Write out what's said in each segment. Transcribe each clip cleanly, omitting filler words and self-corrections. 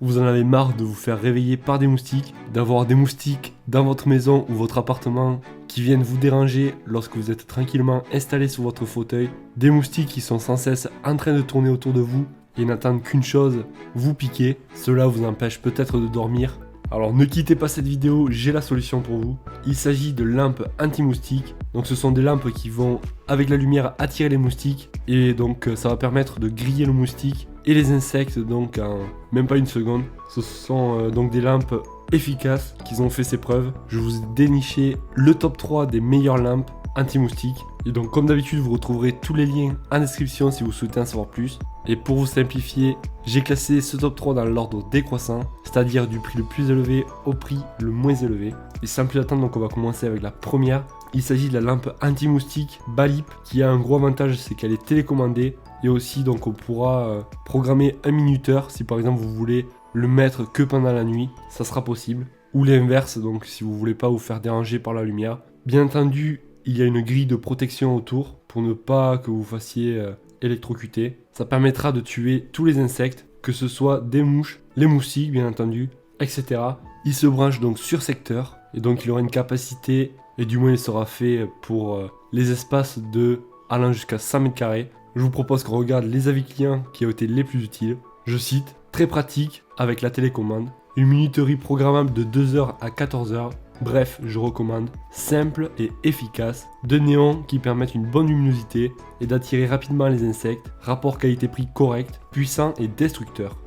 vous en avez marre de vous faire réveiller par des moustiques, d'avoir des moustiques dans votre maison ou votre appartement qui viennent vous déranger lorsque vous êtes tranquillement installé sur votre fauteuil, des moustiques qui sont sans cesse en train de tourner autour de vous et n'attendent qu'une chose, vous piquer. Cela vous empêche peut-être de dormir. Alors ne quittez pas cette vidéo, j'ai la solution pour vous. Il s'agit de lampes anti-moustiques. Donc ce sont des lampes qui vont avec la lumière attirer les moustiques et donc ça va permettre de griller le moustique et les insectes donc en même pas une seconde. Ce sont donc des lampes efficaces qui ont fait ses preuves. Je vous ai déniché le top 3 des meilleures lampes anti-moustiques. Et donc comme d'habitude vous retrouverez tous les liens en description si vous souhaitez en savoir plus. Et pour vous simplifier, j'ai classé ce top 3 dans l'ordre décroissant, c'est-à-dire du prix le plus élevé au prix le moins élevé. Et sans plus attendre, donc on va commencer avec la première. Il s'agit de la lampe anti-moustique Balip qui a un gros avantage, c'est qu'elle est télécommandée. Et aussi donc on pourra programmer un minuteur si par exemple vous voulez le mettre que pendant la nuit, ça sera possible. Ou l'inverse, donc si vous voulez pas vous faire déranger par la lumière. Bien entendu, il y a une grille de protection autour pour ne pas que vous fassiez électrocuter. Ça permettra de tuer tous les insectes, que ce soit des mouches, les moustiques bien entendu, etc. Il se branche donc sur secteur et donc il aura une capacité, et du moins il sera fait pour les espaces de allant jusqu'à 100 mètres carrés. Je vous propose qu'on regarde les avis clients qui ont été les plus utiles. Je cite, très pratique avec la télécommande, une minuterie programmable de 2h à 14h. Bref, je recommande, simple et efficace, de néons qui permettent une bonne luminosité et d'attirer rapidement les insectes, rapport qualité-prix correct, puissant et destructeur.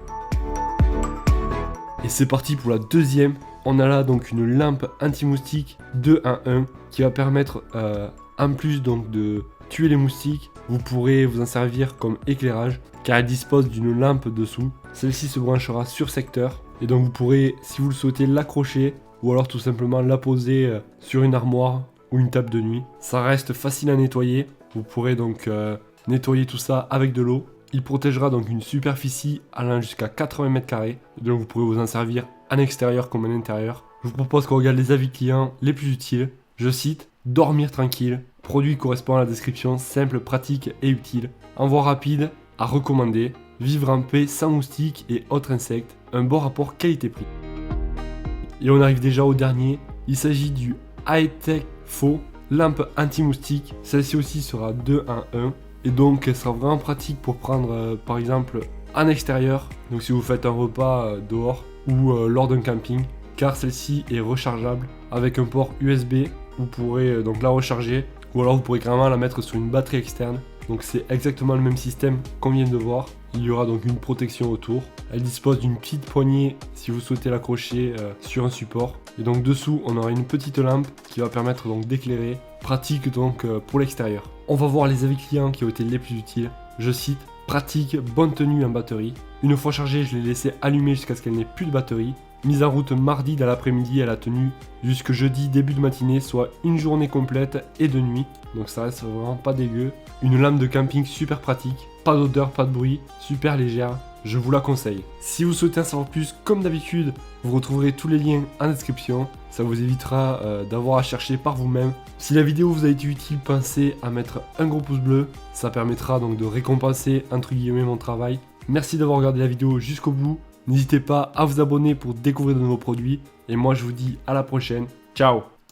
Et c'est parti pour la deuxième. On a là donc une lampe anti-moustique 2 en 1 qui va permettre en plus donc de tuer les moustiques, vous pourrez vous en servir comme éclairage car elle dispose d'une lampe dessous. Celle-ci se branchera sur secteur et donc vous pourrez, si vous le souhaitez, l'accrocher ou alors tout simplement la poser sur une armoire ou une table de nuit. Ça reste facile à nettoyer, vous pourrez donc nettoyer tout ça avec de l'eau. Il protégera donc une superficie allant jusqu'à 80 mètres carrés, donc vous pourrez vous en servir en extérieur comme en intérieur. Je vous propose qu'on regarde les avis clients les plus utiles. Je cite, dormir tranquille, produit correspond à la description, simple, pratique et utile, envoi rapide, à recommander, vivre en paix sans moustiques et autres insectes, un bon rapport qualité-prix. Et on arrive déjà au dernier, il s'agit du High-Tech Faux, lampe anti-moustique, celle-ci aussi sera 2 en 1, et donc elle sera vraiment pratique pour prendre par exemple en extérieur, donc si vous faites un repas dehors ou lors d'un camping, car celle-ci est rechargeable avec un port USB, vous pourrez donc la recharger, ou alors vous pourrez carrément la mettre sur une batterie externe. Donc c'est exactement le même système qu'on vient de voir. Il y aura donc une protection autour. Elle dispose d'une petite poignée si vous souhaitez l'accrocher sur un support. Et donc dessous on aura une petite lampe qui va permettre donc d'éclairer. Pratique donc pour l'extérieur. On va voir les avis clients qui ont été les plus utiles. Je cite, pratique, bonne tenue en batterie. Une fois chargée, je l'ai laissé allumer jusqu'à ce qu'elle n'ait plus de batterie. Mise en route mardi dans l'après-midi, elle a tenu jusque jeudi début de matinée, soit une journée complète et de nuit. Donc ça reste vraiment pas dégueu. Une lampe de camping super pratique, pas d'odeur, pas de bruit, super légère, je vous la conseille. Si vous souhaitez en savoir plus, comme d'habitude, vous retrouverez tous les liens en description. Ça vous évitera d'avoir à chercher par vous-même. Si la vidéo vous a été utile, pensez à mettre un gros pouce bleu. Ça permettra donc de récompenser entre guillemets mon travail. Merci d'avoir regardé la vidéo jusqu'au bout. N'hésitez pas à vous abonner pour découvrir de nouveaux produits. Et moi je vous dis à la prochaine. Ciao!